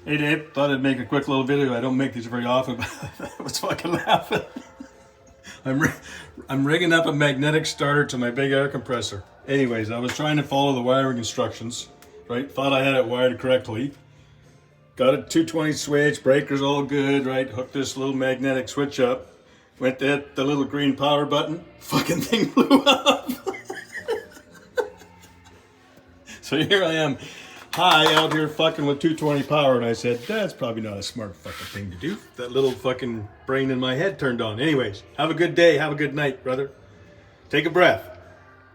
Hey Dave, thought I'd make a quick little video. I don't make these very often, but I was fucking laughing. I'm rigging up a magnetic starter to my big air compressor. Anyways, I was trying to follow the wiring instructions, right? Thought I had it wired correctly. Got a 220 switch, breaker's all good, right? Hooked this little magnetic switch up. Went to hit the little green power button. Fucking thing blew up. So here I am, high out here fucking with 220 power, and I said, that's probably not a smart fucking thing to do. That little fucking brain in my head turned on. Anyways, have a good day, have a good night, brother. Take a breath.